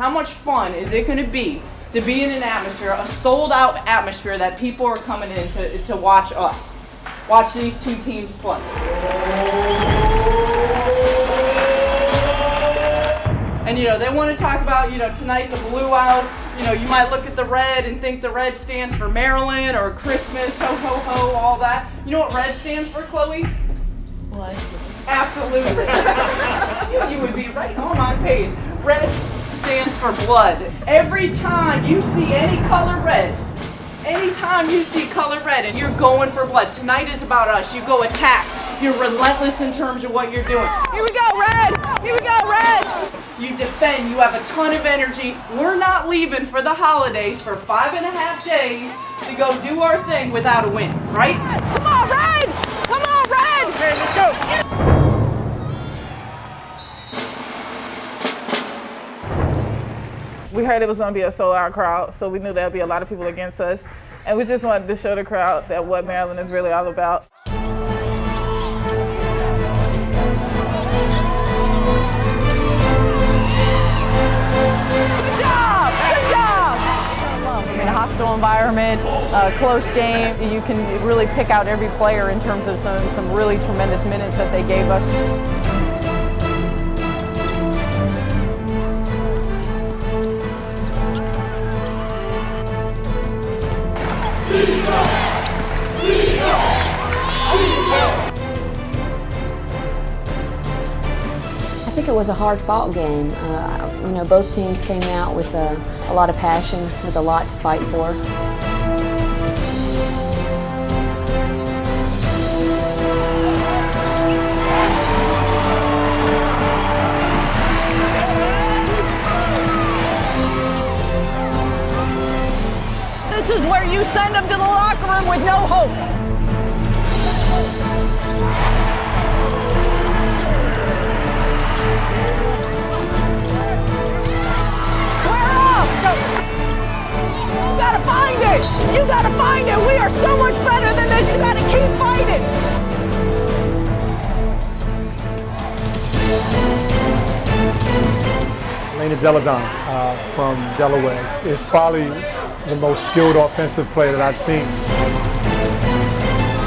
how much fun is it going to be in an atmosphere, a sold-out atmosphere that people are coming in to watch us, watch these two teams play. And they want to talk about, tonight the blue out. You might look at the red and think the red stands for Maryland or Christmas, ho ho ho, all that. You know what red stands for, Chloe? What? Absolutely. You would be right on my page. Red stands for blood. Every time you see any color red, anytime you see color red and you're going for blood, tonight is about us. You go attack. You're relentless in terms of what you're doing. Here we go, red! Here we go, red! You defend, you have a ton of energy. We're not leaving for the holidays for 5.5 days to go do our thing without a win, right? Come on, red! Come on, red! Okay, let's go! We heard it was going to be a sold-out crowd, so we knew there would be a lot of people against us. And we just wanted to show the crowd that what Maryland is really all about. In a hostile environment, close game, you can really pick out every player in terms of some really tremendous minutes that they gave us. I think it was a hard-fought game. Both teams came out with a lot of passion, with a lot to fight for. This is where you send them to the locker room with no hope. You gotta find it! We are so much better than this! You gotta keep fighting! Elena Delle Donne from Delaware is probably the most skilled offensive player that I've seen.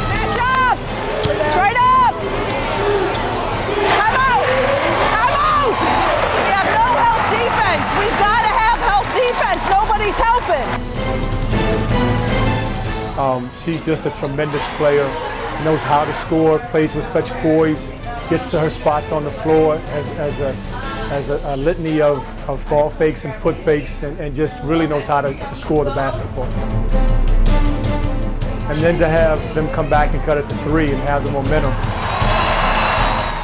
Match up! Straight up! Come out! Come out! We have no help defense! We've gotta have help defense! Nobody's helping! She's just a tremendous player, knows how to score, plays with such poise, gets to her spots on the floor as a litany of ball fakes and foot fakes, and just really knows how to score the basketball. And then to have them come back and cut it to three and have the momentum.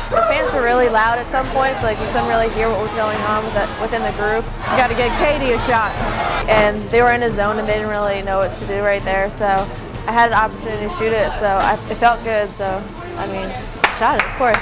The fans were really loud at some points, like we couldn't really hear what was going on within the group. You gotta get Katie a shot. And they were in a zone and they didn't really know what to do right there, so I had an opportunity to shoot it, so it felt good, so I mean, shot it, of course.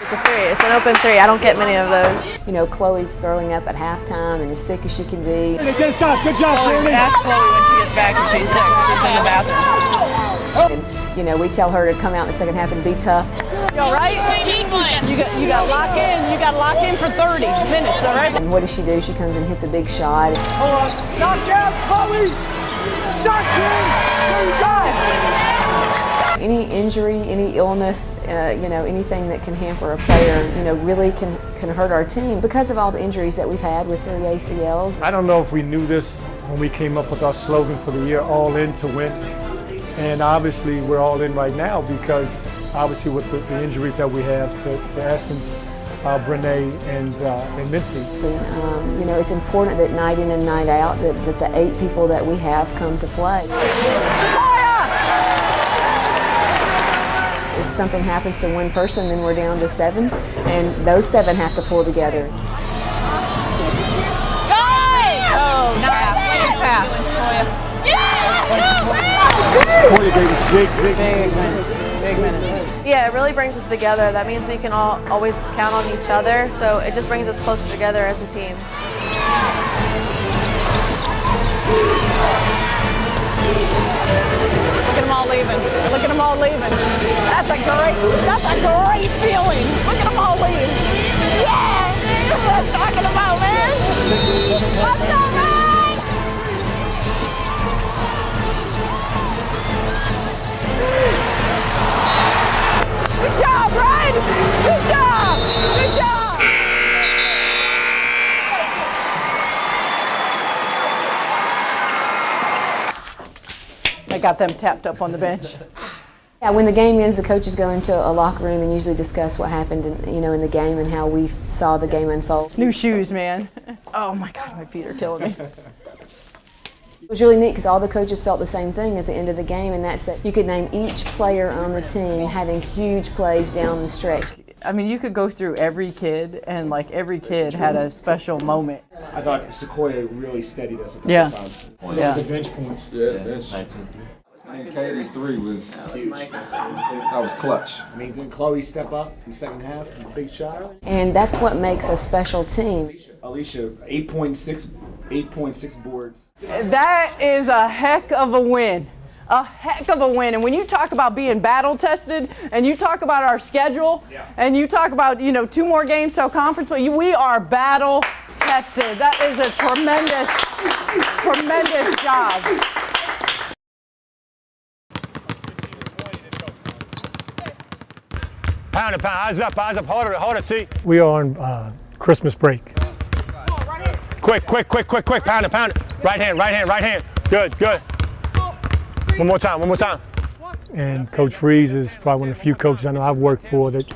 It's a three, it's an open three, I don't get many of those. Chloe's throwing up at halftime and as sick as she can be. Good stuff, good job, Chloe. Ask Chloe when she gets back and she's sick. She's in the bathroom. And, we tell her to come out in the second half and be tough. You all right? You got to lock in. You got to lock in for 30 minutes, all right? And what does she do? She comes and hits a big shot. Hold on. Shot down, Chloe! Shot down! Any injury, any illness, anything that can hamper a player, really can hurt our team because of all the injuries that we've had with 3 ACLs. I don't know if we knew this when we came up with our slogan for the year, all in to win. And obviously we're all in right now because obviously with the injuries that we have to Essence, Brene, and Mincy. And, it's important that night in and night out that the 8 people that we have come to play. If something happens to one person, then we're down to 7, and those 7 have to pull together. Oh, nice. Pass. Koya gave us big minutes. Big minutes. Yeah, it really brings us together. That means we can always count on each other, so it just brings us closer together as a team. Look at them all leaving. Look at them all leaving. That's a great feeling. Look at them all leaving. Yeah, man, that's what I'm talking about, man. Let's go, man. Good job, Red. Good job. Good job. I got them tapped up on the bench. Yeah, when the game ends, the coaches go into a locker room and usually discuss what happened in the game and how we saw the game unfold. New shoes, man. Oh my God, my feet are killing me. It was really neat because all the coaches felt the same thing at the end of the game, and that's that you could name each player on the team having huge plays down the stretch. I mean, you could go through every kid, and like every kid had a special moment. I thought Sequoia really steadied us a couple times. Yeah. The bench points. Yeah, bench. And Katie's three was huge. That was clutch. I mean, didn't Chloe step up in the second half? Big shot. And that's what makes a special team. Alicia, 8.6 boards. That is a heck of a win. A heck of a win. And when you talk about being battle tested, and you talk about our schedule, and you talk about 2 more games till conference, but we are battle tested. That is a tremendous, tremendous job. Pound it, eyes up, harder, T. We are on Christmas break. Quick, pound it. Right hand. Good. One more time. And Coach Freeze is probably one of the few coaches I know I've worked for that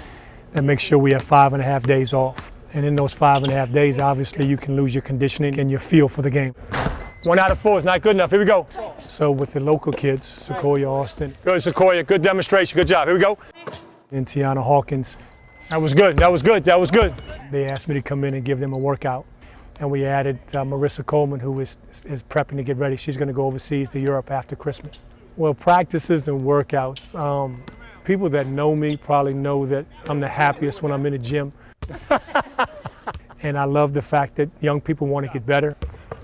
makes sure we have 5.5 days off. And in those 5.5 days, obviously you can lose your conditioning and your feel for the game. 1 out of 4 is not good enough. Here we go. So with the local kids, Sequoia, Austin. Good, Sequoia. Good demonstration. Good job. Here we go. And Tiana Hawkins. That was good. They asked me to come in and give them a workout. And we added Marissa Coleman, who is prepping to get ready. She's going to go overseas to Europe after Christmas. Well, practices and workouts. People that know me probably know that I'm the happiest when I'm in the gym. And I love the fact that young people want to get better.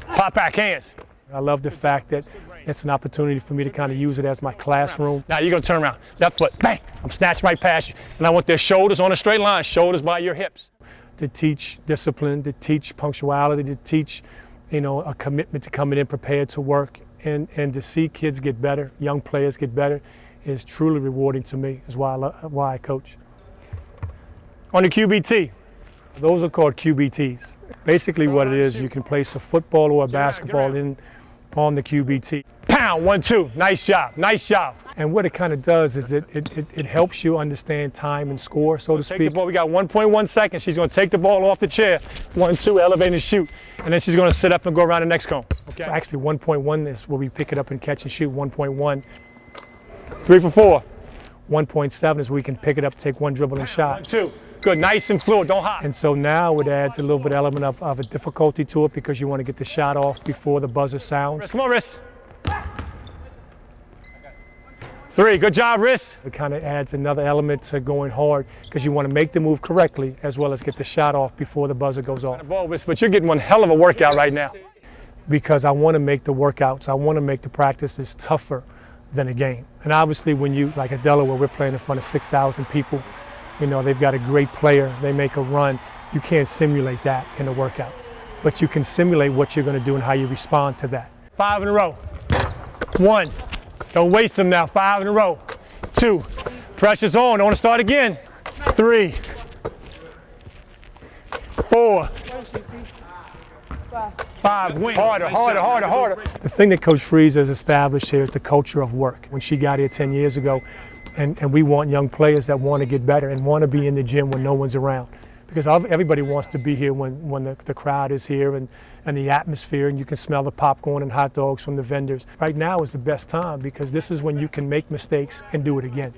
Pop back, hands. I love the fact that it's an opportunity for me to kind of use it as my classroom. Now you're going to turn around. Left foot, bang. I'm snatching right past you. And I want their shoulders on a straight line, shoulders by your hips. To teach discipline, to teach punctuality, to teach, a commitment to coming in prepared to work, and to see kids get better, young players get better, is truly rewarding to me. Is why I coach. On the QBT. Those are called QBTs. Basically, what it is, you can place a football or a basketball on the QBT. Pound, 1, 2. Nice job. And what it kind of does is it helps you understand time and score, so to speak. Take the ball. We got 1.1 seconds. She's going to take the ball off the chair. 1, 2, elevate and shoot. And then she's going to sit up and go around the next cone. Okay. Actually, 1.1 is where we pick it up and catch and shoot. 1.1. 3 for 4. 1.7 is where we can pick it up, take one dribble and shot. 1, 2. Good, nice and fluid, don't hop. And so now it adds a little bit element of a difficulty to it because you want to get the shot off before the buzzer sounds. Come on, wrist. 3, good job, wrist. It kind of adds another element to going hard because you want to make the move correctly as well as get the shot off before the buzzer goes off. But you're getting one hell of a workout right now. Because I want to make the workouts, I want to make the practices tougher than a game. And obviously when you, like at Delaware, we're playing in front of 6,000 people. They've got a great player, they make a run. You can't simulate that in a workout. But you can simulate what you're going to do and how you respond to that. 5 in a row. 1. Don't waste them now. 5 in a row. 2. Pressure's on. I want to start again. 3. 4. 5. Win. Harder. The thing that Coach Freeze has established here is the culture of work. When she got here 10 years ago, and we want young players that want to get better and want to be in the gym when no one's around. Because everybody wants to be here when the crowd is here and the atmosphere, and you can smell the popcorn and hot dogs from the vendors. Right now is the best time because this is when you can make mistakes and do it again.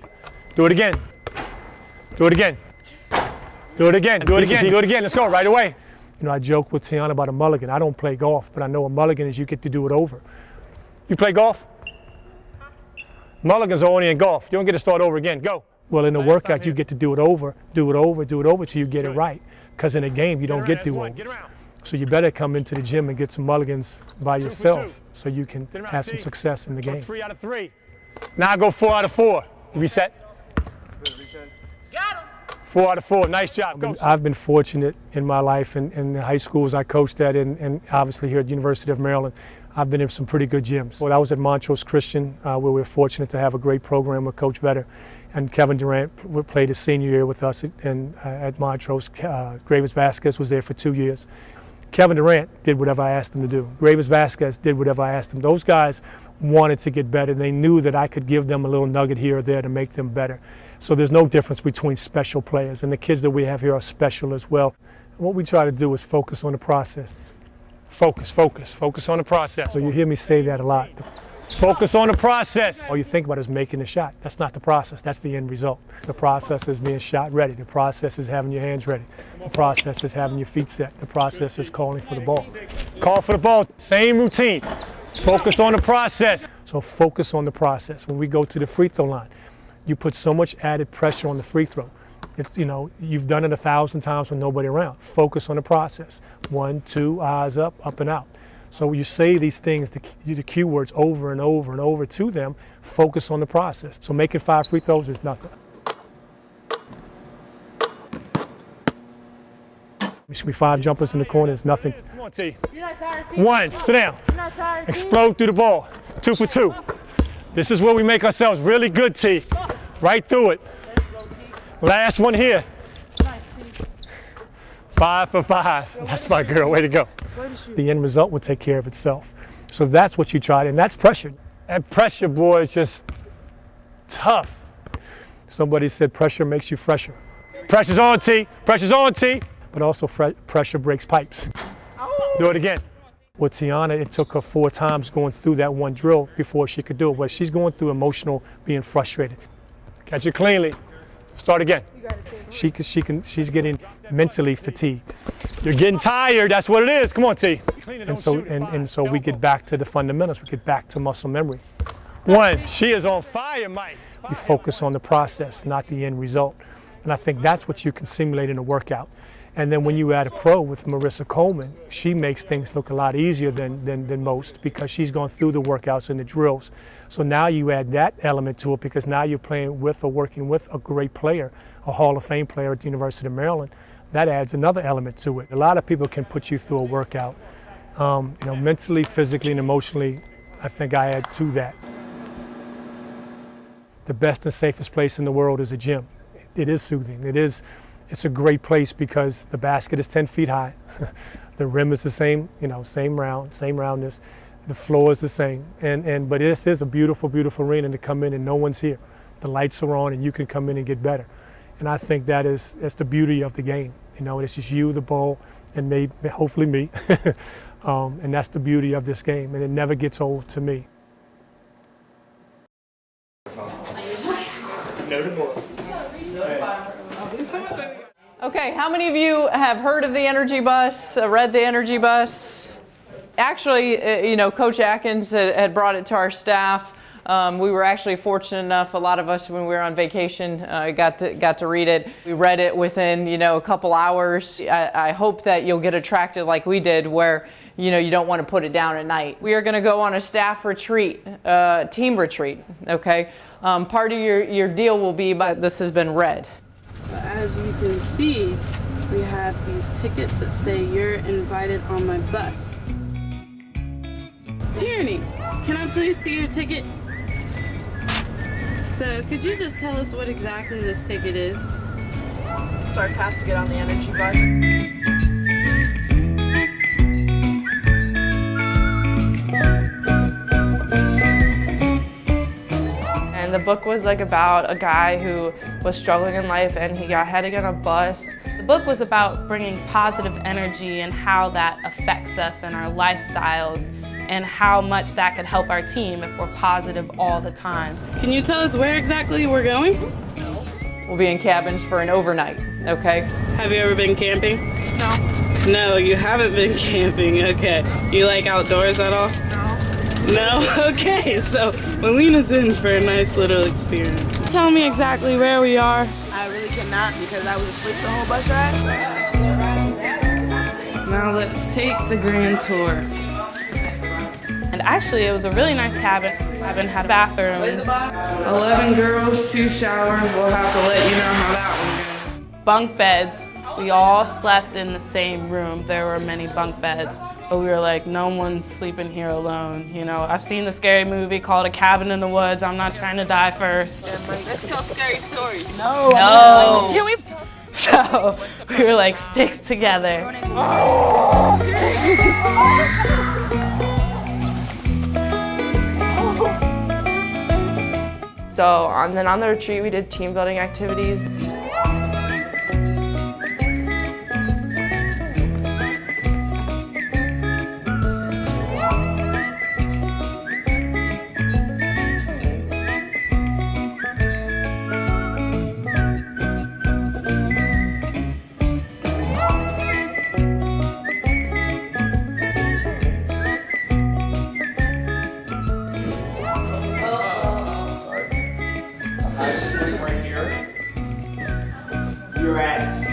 Do it again. Let's go right away. I joke with Tiana about a mulligan. I don't play golf, but I know a mulligan is you get to do it over. You play golf? Mulligans are only in golf. You don't get to start over again. Go. Well, in the workout, you get to do it over till you get it right. Because in a game, you don't get do-overs. So you better come into the gym and get some mulligans by yourself so you can have some success in the game. 3 out of 3. Now go 4 out of 4. Reset. 4 out of 4. Nice job. I've been fortunate in my life in the high schools I coached at and obviously here at the University of Maryland. I've been in some pretty good gyms. Well, I was at Montrose Christian, where we were fortunate to have a great program with Coach Vedder. And Kevin Durant played his senior year with us at Montrose. Gravis Vasquez was there for 2 years. Kevin Durant did whatever I asked him to do. Gravis Vasquez did whatever I asked him. Those guys wanted to get better. They knew that I could give them a little nugget here or there to make them better. So there's no difference between special players, and the kids that we have here are special as well. And what we try to do is focus on the process. Focus on the process. So you hear me say that a lot. Focus on the process. All you think about is making the shot. That's not the process, that's the end result. The process is being shot ready. The process is having your hands ready. The process is having your feet set. The process is calling for the ball. Call for the ball, same routine. Focus on the process. So focus on the process. When we go to the free throw line, you put so much added pressure on the free throw. It's, you know, you've done it 1,000 times with nobody around. Focus on the process. 1, 2, eyes up and out. So you say these things, the cue words over and over and over to them, focus on the process. So making 5 free throws is nothing. There should be 5 jumpers in the corner, it's nothing. Come on, T. You're not tired, T. 1, sit down. You're not tired, explode through the ball. 2 for 2. This is where we make ourselves really good, T. Right through it. Last one here. 5 for 5. That's my girl, way to go. The end result will take care of itself. So that's what you tried, and that's pressure. And pressure, boy, is just tough. Somebody said pressure makes you fresher. Pressure's on, T. Pressure's on, T. But also pressure breaks pipes. Do it again. With Tiana, it took her 4 times going through that one drill before she could do it. But she's going through emotional, being frustrated. Catch it cleanly. Start again. She's getting mentally fatigued. You're getting tired, that's what it is. Come on, T. And so we get back to the fundamentals. We get back to muscle memory. 1, she is on fire, Mike. You focus on the process, not the end result. And I think that's what you can simulate in a workout. And then when you add a pro with Marissa Coleman, she makes things look a lot easier than most because she's gone through the workouts and the drills. So now you add that element to it because now you're playing with or working with a great player, a Hall of Fame player at the University of Maryland. That adds another element to it. A lot of people can put you through a workout. Mentally, physically, and emotionally, I think I add to that. The best and safest place in the world is a gym. It is soothing. It's a great place because the basket is 10 feet high. The rim is the same, same roundness. The floor is the same. But this is a beautiful, beautiful arena to come in and no one's here. The lights are on and you can come in and get better. And I think that's the beauty of the game. It's just you, the ball, and maybe, hopefully me. And that's the beauty of this game. And it never gets old to me. Okay, how many of you have heard of the Energy Bus, read the Energy Bus? Actually, Coach Atkins had brought it to our staff. We were actually fortunate enough, a lot of us when we were on vacation got to read it. We read it within a couple hours. I hope that you'll get attracted like we did where you don't want to put it down at night. We are going to go on a staff retreat, team retreat, okay? Part of your deal will be, but this has been read. As you can see, we have these tickets that say you're invited on my bus. Tierney, can I please see your ticket? So could you just tell us what exactly this ticket is? It's our pass to get on the Energy Bus. And the book was about a guy who was struggling in life and he had to get on a bus. The book was about bringing positive energy and how that affects us and our lifestyles and how much that could help our team if we're positive all the time. Can you tell us where exactly we're going? We'll be in cabins for an overnight, okay? Have you ever been camping? No. No, you haven't been camping, okay. You like outdoors at all? No? Okay, so Melina's in for a nice little experience. Tell me exactly where we are. I really cannot because I was asleep the whole bus ride. Now let's take the grand tour. And actually, it was a really nice cabin. Cabin had bathrooms. 11 girls, 2 showers. We'll have to let you know how that one goes. bunk beds. We all slept in the same room. There were many bunk beds, but we were like, no one's sleeping here alone. You know, I've seen the scary movie called A Cabin in the Woods. I'm not trying to die first. Let's tell scary stories. No. Can we? So we were like, stick together. So then on the retreat, we did team building activities. You're at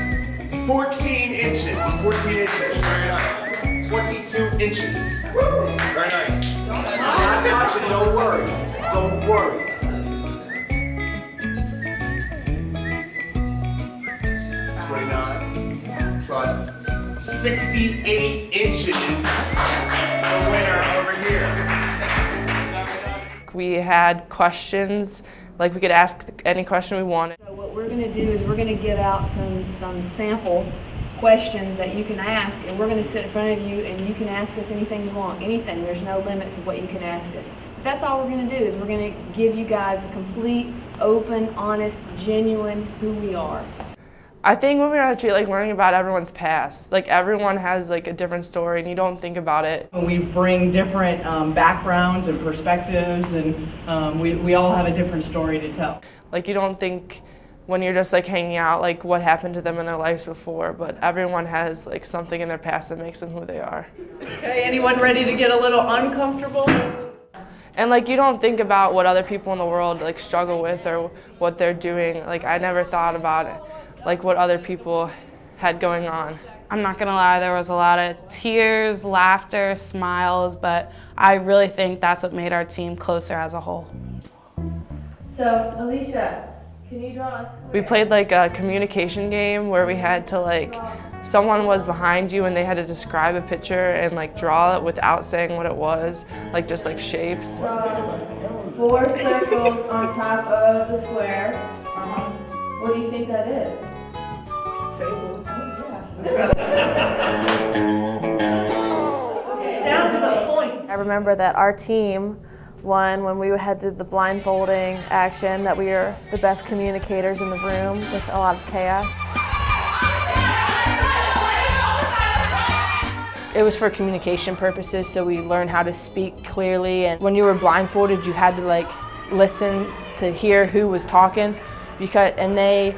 14 inches. 14 inches. Very nice. 22 inches. Very nice. Not touching, don't worry. Don't worry. 29 plus 68 inches. The winner over here. We had questions, like we could ask any question we wanted. So what we're going to do is we're going to give out some sample questions that you can ask, and we're going to sit in front of you and you can ask us anything you want, anything. There's no limit to what you can ask us. But that's all we're going to do is we're going to give you guys a complete, open, honest, genuine who we are. I think when we're on a retreat, like learning about everyone's past, like everyone has like a different story and you don't think about it. We bring different backgrounds and perspectives, and we all have a different story to tell. Like you don't think when you're just like hanging out, like what happened to them in their lives before, but everyone has like something in their past that makes them who they are. Okay, anyone ready to get a little uncomfortable? And like you don't think about what other people in the world like struggle with or what they're doing. Like I never thought about it, like what other people had going on. I'm not gonna lie, there was a lot of tears, laughter, smiles, but I really think that's what made our team closer as a whole. So, Alicia, can you draw a square? We played like a communication game where we had to like, someone was behind you and they had to describe a picture and like draw it without saying what it was, like just like shapes. Draw 4 circles on top of the square. What do you think that is? Table. Down to the point. I remember that our team won when we had to do the blindfolding action, that we were the best communicators in the room with a lot of chaos. It was for communication purposes, so we learned how to speak clearly, and when you were blindfolded you had to like listen to hear who was talking, and they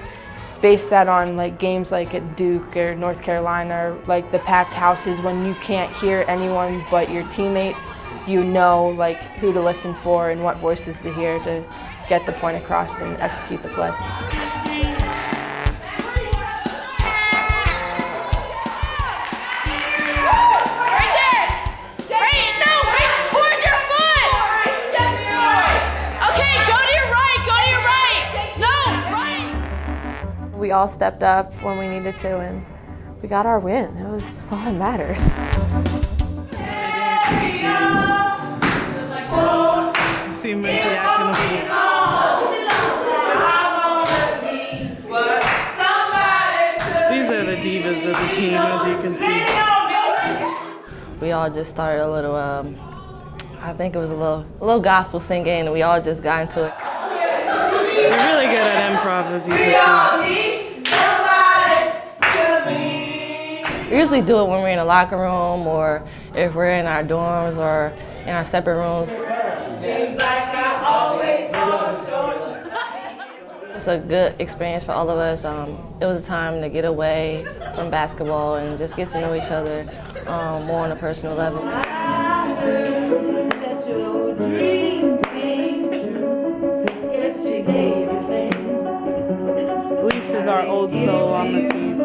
based that on like games like at Duke or North Carolina, or like the packed houses when you can't hear anyone but your teammates, you know like who to listen for and what voices to hear to get the point across and execute the play. We all stepped up when we needed to, and we got our win. It was all that mattered. You see Minty acting a fool. These are the divas of the team, as you can see. We all just started a little, I think it was a little gospel singing, and we all just got into it. We're really good at improv, as you can see. We usually do it when we're in a locker room, or if we're in our dorms or in our separate rooms. It's a good experience for all of us. It was a time to get away from basketball and just get to know each other more on a personal level. Alicia's our old soul on the team.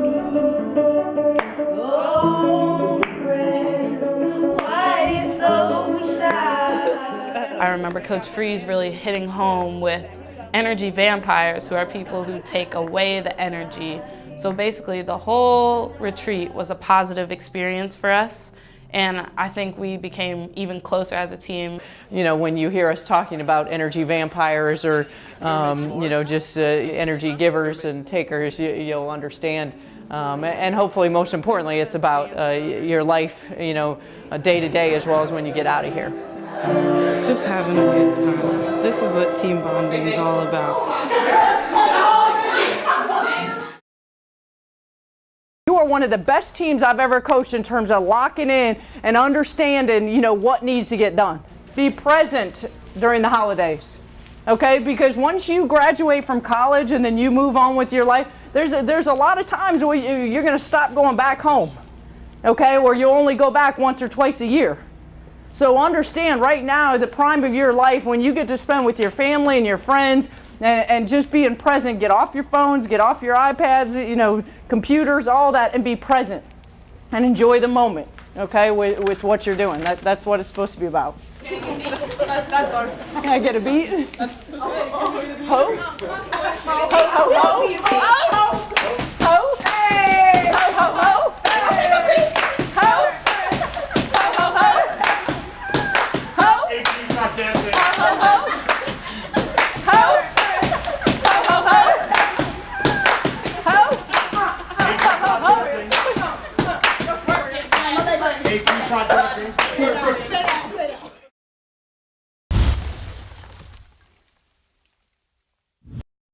I remember Coach Freeze really hitting home with energy vampires, who are people who take away the energy So basically the whole retreat was a positive experience for us. And I think we became even closer as a team. You know, when you hear us talking about energy vampires or, you know, just energy givers and takers, you'll understand. And hopefully, most importantly, it's about your life, you know, day to day as well as when you get out of here. Just having a good time. This is what team bonding is all about. You are one of the best teams I've ever coached in terms of locking in and understanding, you know, what needs to get done. Be present during the holidays, okay? Because once you graduate from college and then you move on with your life, there's a lot of times where you're going to stop going back home, okay? Or you'll only go back once or twice a year. So understand right now, the prime of your life, when you get to spend with your family and your friends, and just being present, get off your phones, get off your iPads, you know, computers, all that, and be present and enjoy the moment, okay, with what you're doing. That's what it's supposed to be about. Can I get a beat? Ho? Ho, ho, ho.